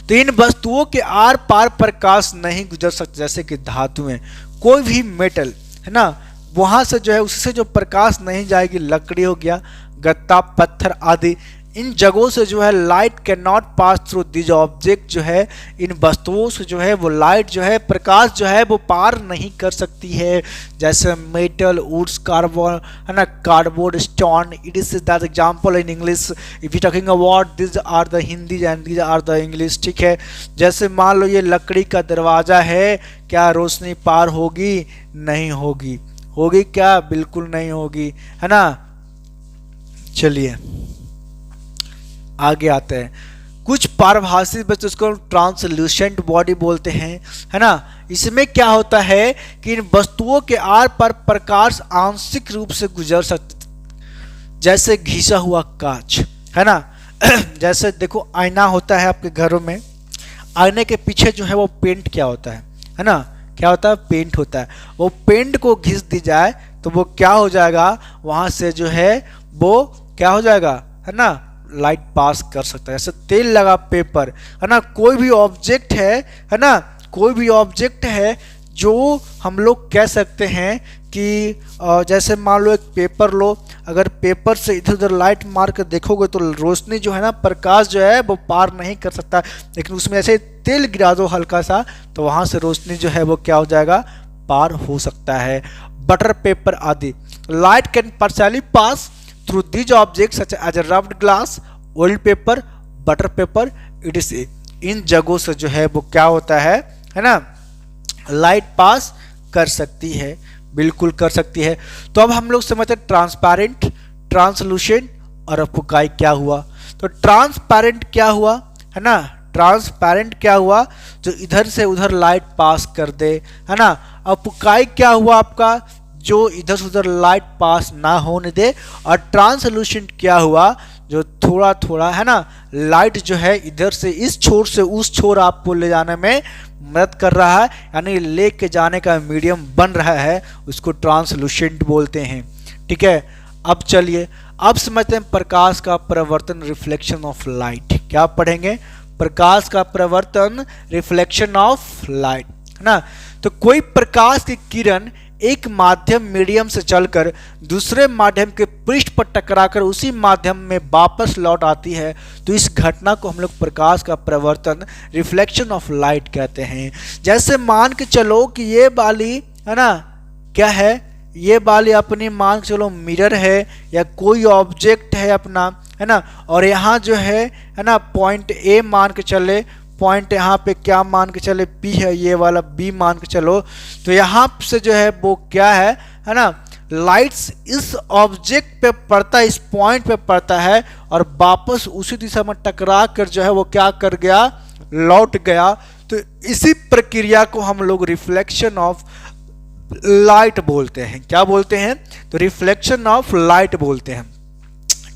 तो इन वस्तुओं के आर पार प्रकाश नहीं गुजर सकता। जैसे कि धातुएं, कोई भी मेटल, है ना, वहां से जो है उससे जो प्रकाश नहीं जाएगी। लकड़ी हो गया, गत्ता, पत्थर आदि, इन जगहों से जो है light can not pass through this object. जो है इन वस्तुओं से जो है वो लाइट जो है, प्रकाश जो है वो पार नहीं कर सकती है। जैसे मेटल, वुड्स, कार्बन, है ना, cardboard, stone. It is that example in English if you talking about this are the Hindi and this are the English, ठीक है। जैसे मान लो ये लकड़ी का दरवाजा है, क्या रोशनी पार होगी? नहीं होगी। होगी क्या? बिल्कुल नहीं होगी, है ना। चलिए आगे आते हैं। कुछ पारभासी बच्चे, उसको ट्रांसल्यूसेंट बॉडी बोलते हैं, है ना। इसमें क्या होता है कि इन वस्तुओं के आर पर प्रकाश आंशिक रूप से गुजर सकते, जैसे घिसा हुआ कांच, है ना। जैसे देखो आईना होता है आपके घरों में, आईने के पीछे जो है वो पेंट क्या होता है ना, क्या होता है? पेंट होता है। वो पेंट को घिस दी जाए तो वो क्या हो जाएगा, वहां से जो है वो क्या हो जाएगा, है ना, लाइट पास कर सकता है। जैसे तेल लगा पेपर, है ना, कोई भी ऑब्जेक्ट है ना, कोई भी ऑब्जेक्ट है जो हम लोग कह सकते हैं कि जैसे मान लो एक पेपर लो, अगर पेपर से इधर उधर लाइट मार कर देखोगे तो रोशनी जो है ना, प्रकाश जो है वो पार नहीं कर सकता, लेकिन उसमें ऐसे तेल गिरा दो हल्का सा तो वहां से रोशनी जो है वो क्या हो जाएगा, पार हो सकता है। बटर पेपर आदि, light can partially pass through these object such as a roughed glass, oil paper, butter paper, it is इन जगहों से जो है वो क्या होता है ना, लाइट पास कर सकती है, बिल्कुल कर सकती है। तो अब हम लोग समझते हैं ट्रांसपेरेंट, ट्रांसलूसेंट और अपुकाई क्या हुआ। तो ट्रांसपेरेंट क्या हुआ, है ना, ट्रांसपेरेंट क्या हुआ, जो इधर से उधर लाइट पास कर दे, है ना। अपुकाई क्या हुआ आपका, जो इधर से उधर लाइट पास ना होने दे। और ट्रांसलूसेंट क्या हुआ, जो थोड़ा थोड़ा, है ना, लाइट जो है इधर से इस छोर से उस छोर आपको ले जाने में मदद कर रहा है, यानी लेके जाने का मीडियम बन रहा है, उसको ट्रांसलूसेंट बोलते हैं। ठीक है, अब चलिए अब समझते हैं प्रकाश का परावर्तन, रिफ्लेक्शन ऑफ लाइट। क्या पढ़ेंगे, प्रकाश का परावर्तन, रिफ्लेक्शन ऑफ लाइट, है ना। तो कोई प्रकाश की किरण एक माध्यम मीडियम से चलकर दूसरे माध्यम के पृष्ठ पर टकराकर उसी माध्यम में वापस लौट आती है, तो इस घटना को हम लोग प्रकाश का परावर्तन, रिफ्लेक्शन ऑफ लाइट कहते हैं। जैसे मान के चलो कि ये वाली, है ना, क्या है, ये वाली अपनी मान के चलो मिरर है या कोई ऑब्जेक्ट है अपना, है ना, और यहाँ जो है ना, पॉइंट ए मान के चले, पॉइंट यहाँ पे क्या मान के चले, P है, ये वाला B मान के चलो, तो यहाँ से जो है वो क्या है ना, लाइट्स इस ऑब्जेक्ट पे पड़ता है, इस पॉइंट पे पड़ता है और वापस उसी दिशा में टकरा कर जो है वो क्या कर गया, लौट गया। तो इसी प्रक्रिया को हम लोग रिफ्लेक्शन ऑफ लाइट बोलते हैं। क्या बोलते हैं, तो रिफ्लेक्शन ऑफ लाइट बोलते हैं।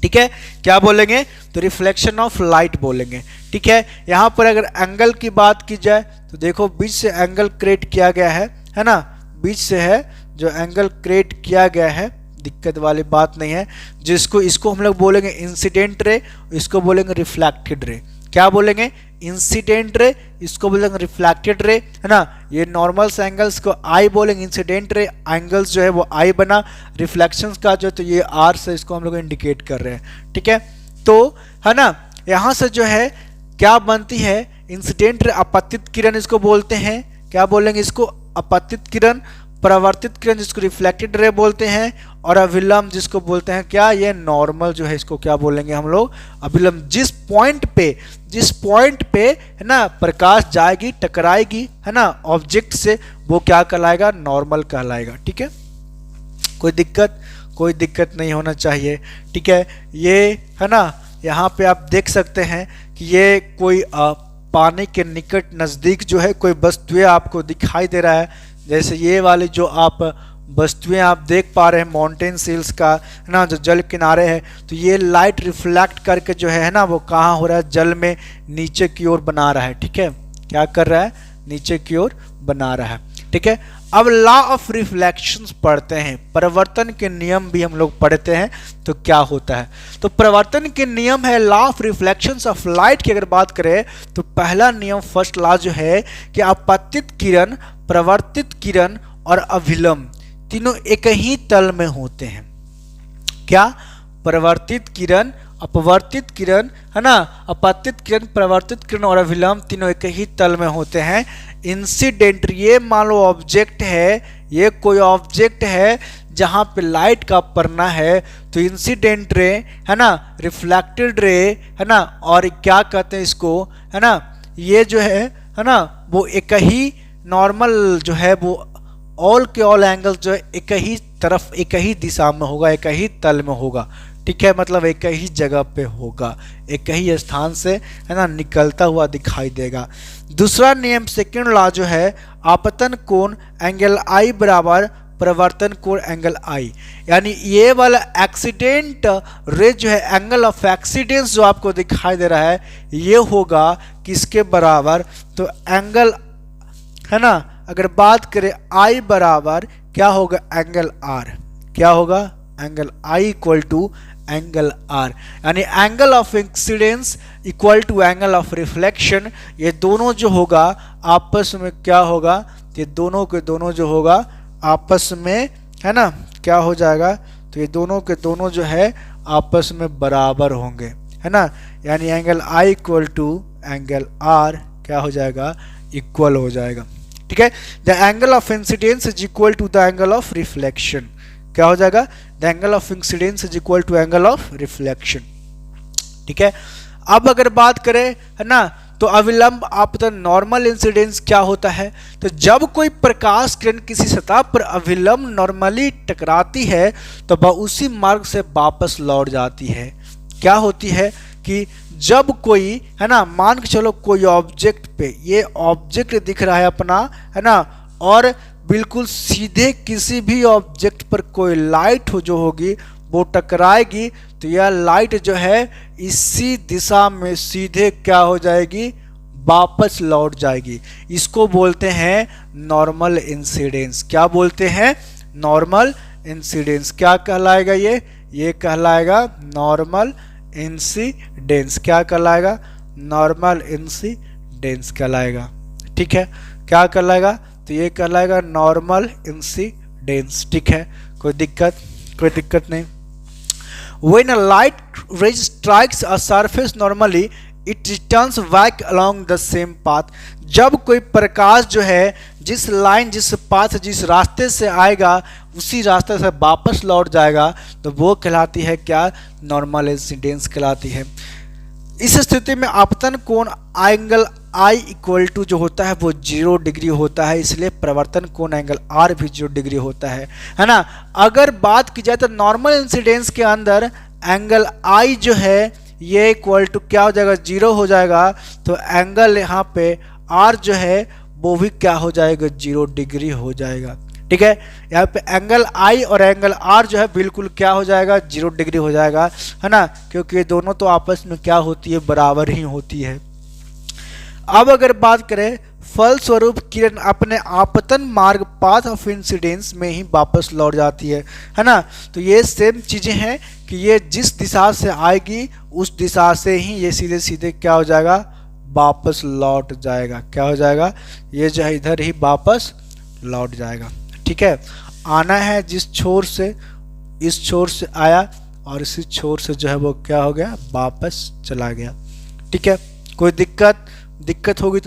ठीक है, क्या बोलेंगे, तो रिफ्लेक्शन ऑफ लाइट बोलेंगे। ठीक है, यहाँ पर अगर एंगल की बात की जाए तो देखो बीच से एंगल क्रिएट किया गया है ना, बीच से है जो एंगल क्रिएट किया गया है, दिक्कत वाली बात नहीं है। जिसको इसको हम लोग बोलेंगे इंसिडेंट रे, इसको बोलेंगे रिफ्लेक्टेड रे। क्या बोलेंगे, इंसिडेंट रे, इसको बोलेंगे रिफ्लेक्टेड रे, है ना। ये नॉर्मल्स एंगल्स को आई बोलेंगे, इंसिडेंट रे एंगल्स जो है वो आई बना, रिफ्लेक्शंस का जो तो ये आर से इसको हम लोग इंडिकेट कर रहे हैं। ठीक है, तो है ना, यहाँ से जो है क्या बनती है, इंसिडेंट रे, अपतित किरण इसको बोलते हैं। क्या बोलेंगे इसको, अपतित किरण, परावर्तित किरण जिसको रिफ्लेक्टेड रे बोलते हैं, और अभिलंब जिसको बोलते हैं क्या, ये नॉर्मल जो है इसको क्या बोलेंगे हम लोग, अभिलंब। जिस पॉइंट पे है ना प्रकाश जाएगी, टकराएगी, है ना, ऑब्जेक्ट से, वो क्या कहलाएगा, नॉर्मल कहलाएगा। ठीक है, कोई दिक्कत नहीं होना चाहिए। ठीक है, ये है ना, यहाँ पे आप देख सकते हैं कि ये कोई पानी के निकट नज़दीक जो है कोई वस्तुएं आपको दिखाई दे रहा है। जैसे ये वाली जो आप वस्तुएं आप देख पा रहे हैं, माउंटेन सील्स का, है ना, जो जल किनारे है, तो ये लाइट रिफ्लेक्ट करके जो है ना वो कहाँ हो रहा है, जल में नीचे की ओर बना रहा है। ठीक है, क्या कर रहा है, नीचे की ओर बना रहा है। ठीक है, अब लॉ ऑफ रिफ्लेक्शंस पढ़ते हैं, परिवर्तन के नियम भी हम लोग पढ़ते हैं। तो क्या होता है, तो परिवर्तन के नियम है law of reflections of light की अगर बात करें तो पहला नियम, फर्स्ट लॉ जो है कि अपतित किरण, प्रवर्तित किरण और अभिलंब तीनों एक ही तल में होते हैं। क्या, परिवर्तित किरण, अपवर्तित किरण, है ना, अपतित किरण, प्रवर्तित किरण और अभिलंब तीनों एक ही तल में होते हैं। इंसिडेंट, ये मान लो ऑब्जेक्ट है, ये कोई ऑब्जेक्ट है जहाँ पे लाइट का पड़ना है, तो इंसिडेंट रे, है ना, रिफ्लेक्टेड रे, है ना, और क्या कहते हैं इसको, है ना, ये जो है ना, वो एक ही नॉर्मल जो है वो ऑल के ऑल एंगल जो है एक ही तरफ, एक ही दिशा में होगा, एक ही तल में होगा। ठीक है, मतलब एक ही जगह पे होगा, एक ही स्थान से, है ना, निकलता हुआ दिखाई देगा। दूसरा नियम, सेकंड लॉ जो है, आपतन कोण एंगल आई बराबर परिवर्तन कोण एंगल आई, यानी ये वाला एक्सीडेंट रे जो है, एंगल ऑफ एक्सीडेंस जो आपको दिखाई दे रहा है, ये होगा किसके बराबर, तो एंगल, है ना, अगर बात करें आई बराबर क्या होगा, एंगल आर। क्या होगा, angle I equal to angle R, यानी angle of incidence equal to angle of reflection. ये दोनों जो होगा आपस में क्या होगा, ये दोनों के दोनों जो होगा आपस में, है ना, क्या हो जाएगा, तो ये दोनों के दोनों जो है आपस में बराबर होंगे, है ना, यानी angle I equal to angle R क्या हो जाएगा, इक्वल हो जाएगा। ठीक है, the angle of incidence is equal to the angle of reflection, क्या हो जाएगा, the angle of incidence is equal to angle of reflection. ठीक है, अब अगर बात करें, है ना, तो अविलंब आपतन नॉर्मल इंसिडेंस क्या होता है, तो जब कोई प्रकाश किरण किसी सतह पर अविलंब नॉर्मली टकराती है तो वह उसी मार्ग से वापस लौट जाती है। क्या होती है कि जब कोई, है ना, मान के चलो कोई ऑब्जेक्ट पे, ये ऑब्जेक्ट दिख रहा है अपना, है ना, और बिल्कुल सीधे किसी भी ऑब्जेक्ट पर कोई लाइट हो जो होगी वो टकराएगी, तो यह लाइट जो है इसी दिशा में सीधे क्या हो जाएगी, वापस लौट जाएगी। इसको बोलते हैं नॉर्मल इंसिडेंस। क्या बोलते हैं, नॉर्मल इंसिडेंस। क्या कहलाएगा ये कहलाएगा नॉर्मल इंसिडेंस। क्या कहलाएगा, नॉर्मल इंसिडेंस कहलाएगा। ठीक है, क्या कहलाएगा, तो ये कहलाएगा नॉर्मल इंसिडेंस। ठीक है, कोई दिक्कत नहीं। When a light ray strikes a surface normally, it returns back along the same path. जब कोई प्रकाश जो है जिस लाइन, जिस पाथ, जिस रास्ते से आएगा उसी रास्ते से वापस लौट जाएगा, तो वो कहलाती है क्या, नॉर्मल इंसिडेंस कहलाती है। इस स्थिति में आपतन कोण एंगल I इक्वल टू जो होता है वो 0 डिग्री होता है, इसलिए प्रवर्तन कोण एंगल R भी 0 डिग्री होता है ना। अगर बात की जाए तो नॉर्मल इंसिडेंस के अंदर एंगल I जो है ये इक्वल टू क्या हो जाएगा, 0 हो जाएगा, तो एंगल यहाँ पे R जो है वो भी क्या हो जाएगा, 0 डिग्री हो जाएगा। ठीक है, यहाँ पे एंगल I और एंगल R जो है बिल्कुल क्या हो जाएगा, 0 डिग्री हो जाएगा, है ना, क्योंकि ये दोनों तो आपस में क्या होती है, बराबर ही होती है। अब अगर बात करें फलस्वरूप किरण अपने आपतन मार्ग पाथ ऑफ इंसिडेंस में ही वापस लौट जाती है ना, तो ये सेम चीजें हैं कि ये जिस दिशा से आएगी उस दिशा से ही ये सीधे सीधे क्या हो जाएगा, वापस लौट जाएगा। क्या हो जाएगा, ये जो है इधर ही वापस लौट जाएगा। ठीक है, आना है जिस छोर से, इस छोर से आया और इसी छोर से जो है वो क्या हो गया, वापस चला गया। ठीक है, कोई दिक्कत होगी तो